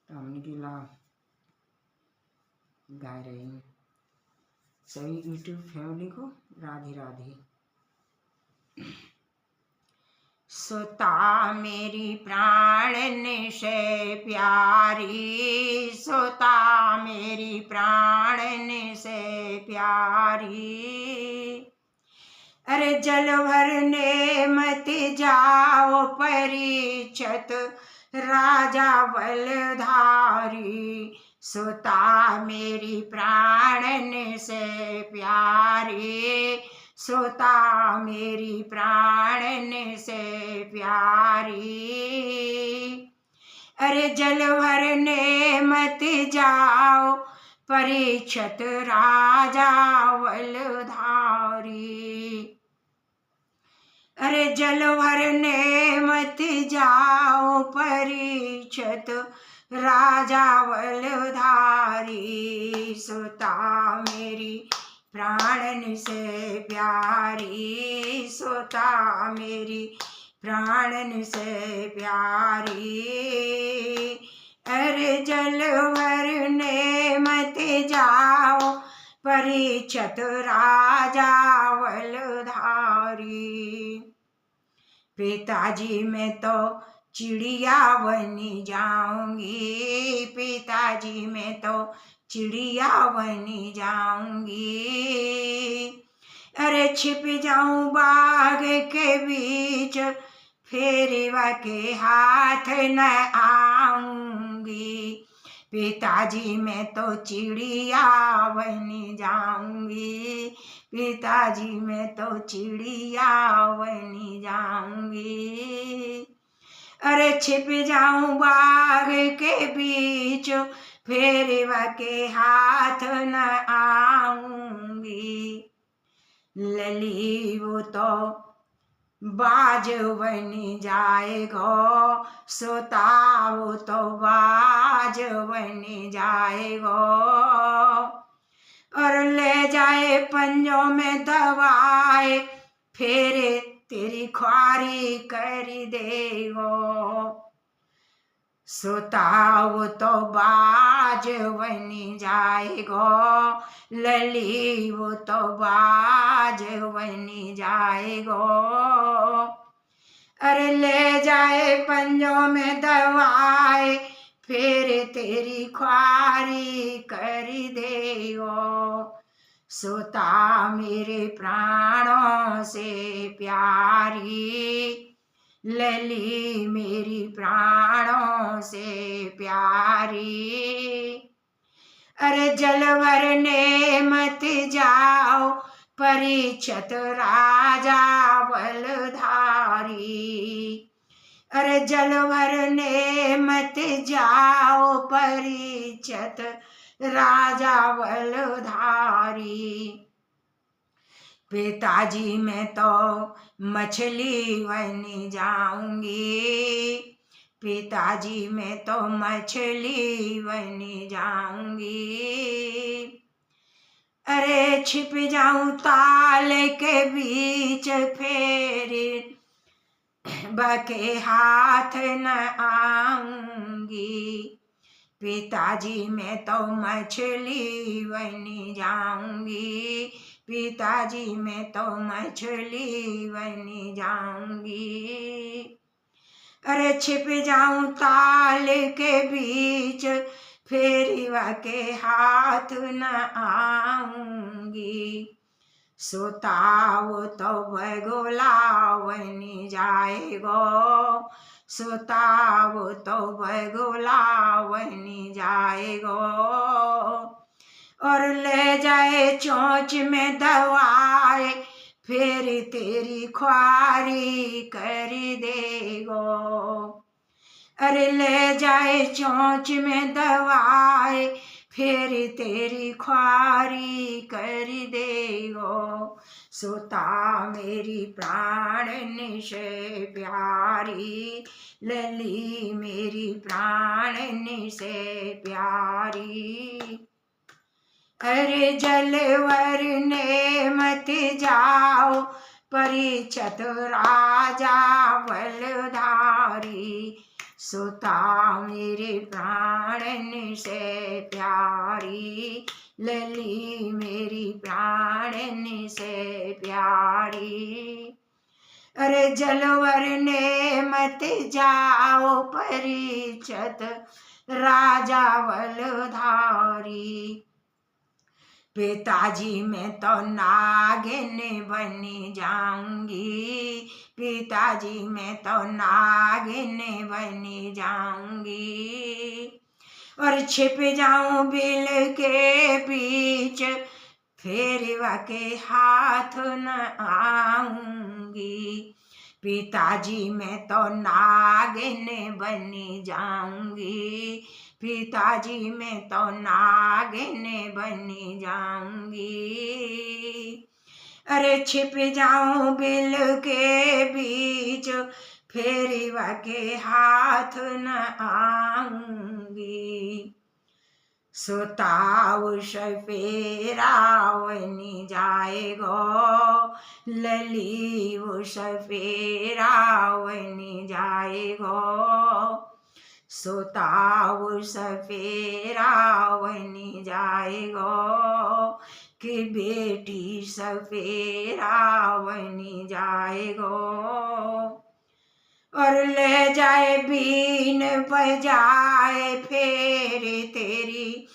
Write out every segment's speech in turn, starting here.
हमने गिला गा रही हूँ। सभी यूट्यूब फैमिली को राधे राधे। सुता मेरी प्राणन से प्यारी, सुता मेरी प्राणन से प्यारी। अरे जल भरने मत जाओ परीक्षित राजा बलधारी, सुता मेरी प्राणन से प्यारी, सुता मेरी प्राणन से प्यारी। अरे जल भरने मत जाओ परीक्षित राजा बलधारी, अरे जल भरने मत जाओ परीक्षित राजा बलधारी, सुता मेरी प्राणन से प्यारी, सुता मेरी प्राणन से प्यारी। अरे जल भरने मत जाओ परीक्षित राजा बलधारी, पिताजी मैं तो चिड़िया बनी जाऊंगी, पिताजी मैं तो चिड़िया बनी जाऊंगी। अरे छिप जाऊं बाग के बीच फेरवा के हाथ न आऊंगी, पिताजी मैं तो चिड़िया बनी जाऊंगी, पिताजी मैं तो चिड़िया बनी जाऊंगी। अरे छिप जाऊं बाग के बीच फेरवा के हाथ न आऊंगी, लली वो तो बाज बनी जाएगा, सोता वो तो बाज बनी जाएगा। और ले जाए पंजों में दबाए फिर तेरी ख्वारी कर देगो, सोता वो तो बाज बनी जाएगो, लली वो तो बाज बनी जाएगो। अरे ले जाए पंजों में दबाए फिर तेरी ख्वारी कर देगो, सोता मेरे प्राणों से प्यारी, लली मेरी प्राणों से प्यारी। अरे जल भरने मत जाओ परीक्षित राजा बलधारी, अरे जल भरने मत जाओ परीक्षित राजा बलधारी, पिताजी मैं तो मछली बनी जाऊंगी, पिताजी मैं तो मछली बनी जाऊंगी। अरे छिप जाऊं ताल के बीच फिर बके हाथ न आऊंगी, पिताजी मैं तो मछली बनी जाऊंगी, पिताजी मैं तो मछली बनी जाऊंगी। अरे छिप जाऊं ताल के बीच फेरवा के हाथ न आऊंगी, सोता वो तो बगुला बनी जाएगो, सोता वो तो बगुला बनी जाएगो। और ले जाए चोंच में दवाए फिर तेरी ख्वारी कर देगो, अरे ले जाए चोंच में दवाए फिर तेरी ख्वारी कर देगो, सोता मेरी प्राणन से प्यारी, लली मेरी प्राणन से प्यारी। अरे जल भरने मत जाओ परीक्षित राजा बलधारी, सुता मेरे प्राणन से प्यारी, लली मेरी प्राणन से प्यारी। अरे जलवर ने मत जाओ परीक्षित राजा बलधारी, पिताजी मैं तो नागिन बन जाऊंगी, पिताजी मैं तो नागिन बन जाऊंगी। और छिप जाऊं बिल के बीच, फिर के हाथ न आऊंगी, पिताजी मैं तो नागिन बन जाऊंगी, पिताजी मैं तो नागिन बन जाऊंगी। अरे छिप जाऊं बिल के बीच, फिर के हाथ न आऊंगी। सुताऊ सफेरावनी जाएगो, लली वो सफेरावनी जाएगो, सुताऊ सफेरावनी जाएगो, कि बेटी सफेरावनी जाएगो। और ले जाए बीन बजाए, फिर तेरी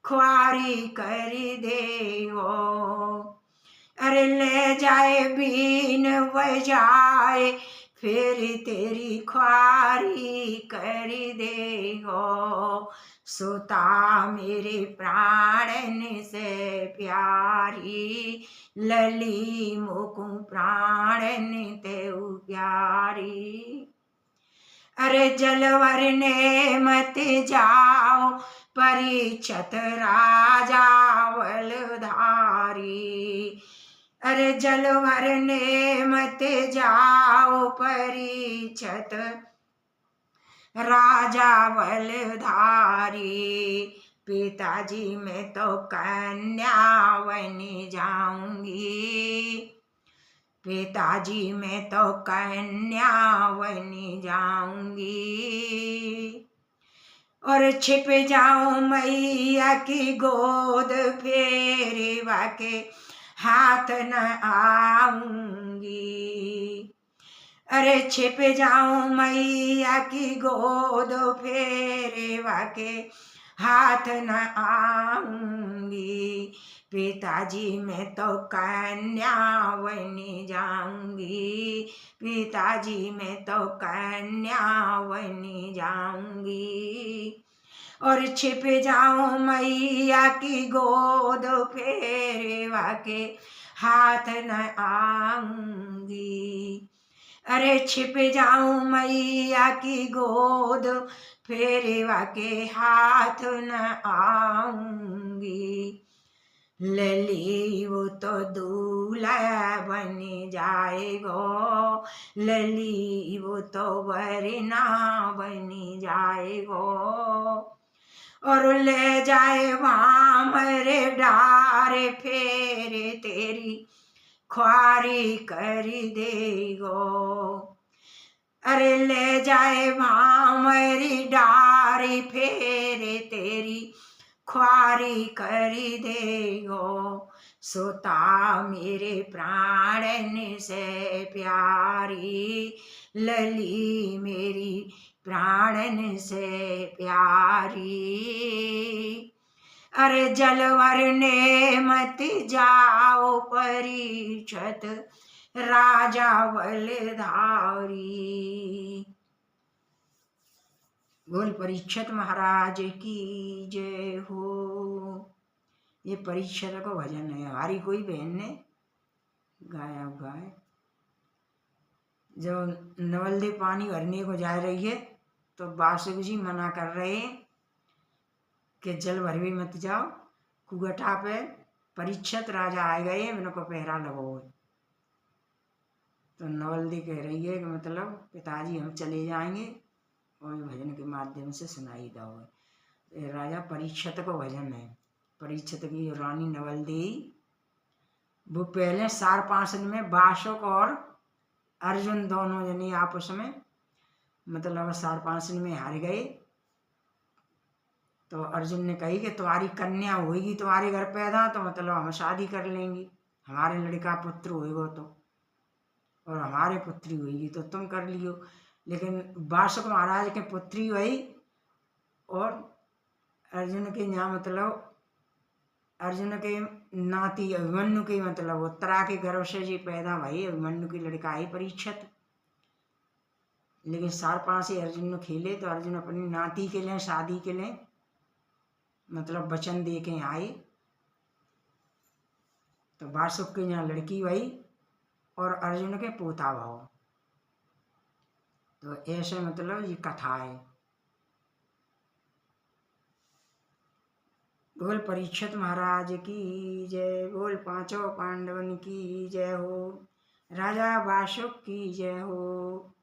ख्वारी कर देगो। अरे ले जाए बीन बजाए, फिर तेरी ख्वारी कर देगो। सुता मेरे प्राणन से प्यारी, लली मुकु प्राणन तेऊ प्यारी। अरे जलवर ने मत जाओ परीक्षित राजा बलधारी, अरे जलवर ने मत जाओ परीक्षित राजा बलधारी, पिताजी मैं तो कन्या बनी जाऊंगी, पिताजी मैं तो कन्या बनी जाऊंगी। और छिप जाऊं मैया की गोद, फिर के हाथ न आऊंगी। अरे छिप जाऊं मैया की गोद, फिर के हाथ न आऊंगी, पिताजी मैं तो कन्या बनी जाऊंगी, पिताजी मैं तो कन्या बनी जाऊंगी। और छिप जाऊं मैया की गोद, फिर के हाथ न आऊंगी। अरे छिप जाऊं मैया की गोद, फिर के हाथ न आऊंगी। लली वो तो दूल्हा बन जाएगो, लली वो तो वरना बन जाएगो। और ले जाए वामरे डारे, फिर तेरी ख्वारी कर देगो। अरे ले जाए भामरी डारी, फिर तेरी ख्वारी कर देगो। सुता मेरे प्राणन से प्यारी, लली मेरी प्राणन से प्यारी। अरे जलवर ने मत जाओ परीक्षित राजा बलधारी। बोल परीक्षित महाराज की जय हो। ये परीक्षित को भजन है, हमारी कोई बहन ने गाया हुआ है। जब नवलदे पानी भरने को जा रही है तो वासुक जी मना कर रहे हैं कि जल भर भी मत जाओ, कुगटा पे परीक्षित राजा आए गए, इनको पहरा लगो। तो नवलदी कह रही है कि मतलब पिताजी हम चले जाएंगे, और भजन के माध्यम से सुनाई दो। राजा परीक्षित को भजन है। परीक्षित की रानी नवलदी, वो पहले 4-5 दिन में बाशुक और अर्जुन दोनों जने आपस में मतलब सारपांसनी में हार गए। तो अर्जुन ने कही कि तुम्हारी कन्या होगी तुम्हारे घर पैदा तो मतलब हम शादी कर लेंगे, हमारे लड़का पुत्र होएगा तो, और हमारे पुत्री होगी तो तुम कर लियो। लेकिन बासुक महाराज के पुत्री हुई और अर्जुन के यहाँ मतलब अर्जुन के नाती अभिमन्यु के मतलब उत्तरा के गर्भ से जी पैदा भई, अभिमन्यु की लड़का है परीक्षित। लेकिन सारपांसी अर्जुन ने खेले तो अर्जुन अपनी नाती के लिए शादी के लिए मतलब वचन दे के आए। तो बासुक के यहाँ लड़की भई और अर्जुन के पोता भाव। तो ऐसे मतलब ये कथा है। बोल परीक्षित महाराज की जय, बोल पांचों पांडवन की जय हो, राजा बासुक की जय हो।